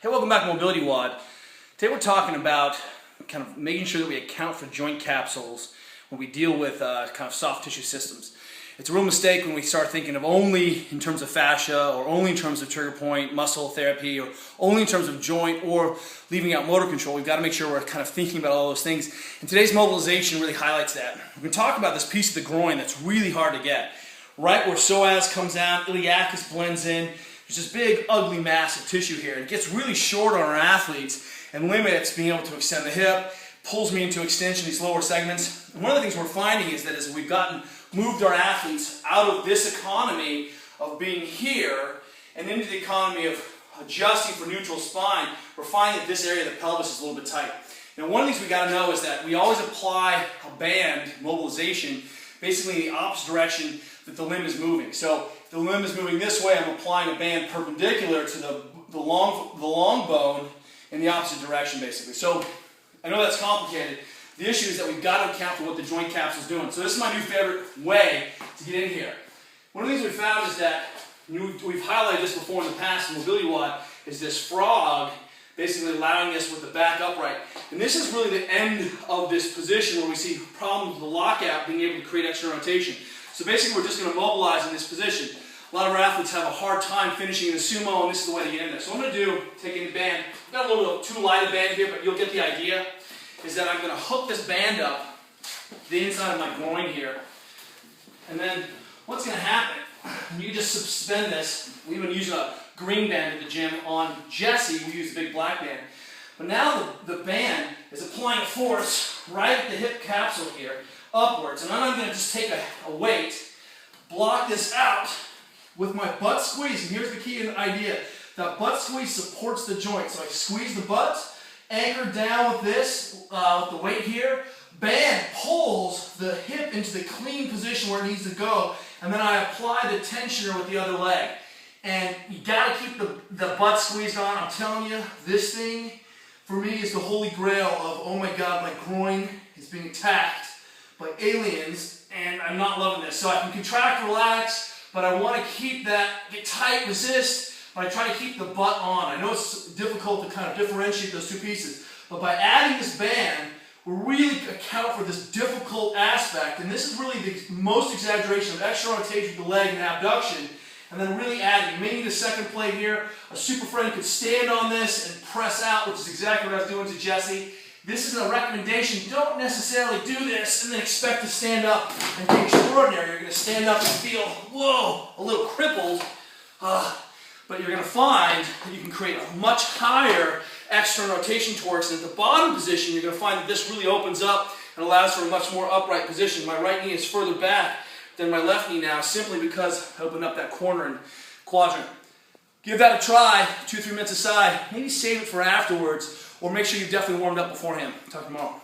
Hey, welcome back to MobilityWOD. Today we're talking about kind of making sure that we account for joint capsules when we deal with kind of soft tissue systems. It's a real mistake when we start thinking of only in terms of fascia or only in terms of trigger point, muscle therapy, or only in terms of joint or leaving out motor control. We've got to make sure we're kind of thinking about all those things. And today's mobilization really highlights that. We're going to talk about this piece of the groin that's really hard to get. Right where psoas comes out, iliacus blends in. There's this big, ugly mass of tissue here. It gets really short on our athletes and limits being able to extend the hip, pulls me into extension, these lower segments. And one of the things we're finding is that as we've moved our athletes out of this economy of being here and into the economy of adjusting for neutral spine, we're finding that this area of the pelvis is a little bit tight. Now, one of the things we got to know is that we always apply a band mobilization basically in the opposite direction that the limb is moving. So if the limb is moving this way, I'm applying a band perpendicular to the long bone in the opposite direction, basically. So I know that's complicated. The issue is that we've got to account for what the joint capsule is doing. So this is my new favorite way to get in here. One of the things we found is that, we've highlighted this before in the past in MobilityWOD, is this frog basically allowing this with the back upright. And this is really the end of this position where we see problems with the lockout being able to create extra rotation. So basically we're just going to mobilize in this position. A lot of our athletes have a hard time finishing in the sumo, and this is the way to get in there. So what I'm going to do, taking the band, I've got a little bit of too light a band here, but you'll get the idea, is that I'm going to hook this band up to the inside of my groin here. And then what's going to happen, you can just suspend this. We even use a green band at the gym. On Jesse, we use a big black band. But now the band is applying force right at the hip capsule here, upwards. And then I'm going to just take a weight, block this out with my butt squeeze. And here's the key idea. That butt squeeze supports the joint. So I squeeze the butt, anchor down with this, with the weight here. Band pulls the hip into the clean position where it needs to go. And then I apply the tensioner with the other leg. And you got to keep the butt squeezed on. I'm telling you, this thing, for me, is the holy grail of, oh my God, my groin is being attacked by aliens, and I'm not loving this. So I can contract, relax, but I want to keep that, get tight, resist, but I try to keep the butt on. I know it's difficult to kind of differentiate those two pieces, but by adding this band, we really account for this difficult aspect, and this is really the most exaggeration of extra rotation of the leg and abduction, and then really adding. You may need a second plate here. A super friend could stand on this and press out, which is exactly what I was doing to Jesse. This is a recommendation. Don't necessarily do this and then expect to stand up and be extraordinary. You're going to stand up and feel, whoa, a little crippled. But you're going to find that you can create a much higher external rotation torques. And at the bottom position, you're going to find that this really opens up and allows for a much more upright position. My right knee is further back than my left knee now, simply because I opened up that corner and quadrant. Give that a try, 2-3 minutes aside. Maybe save it for afterwards, or make sure you've definitely warmed up beforehand. Talk tomorrow.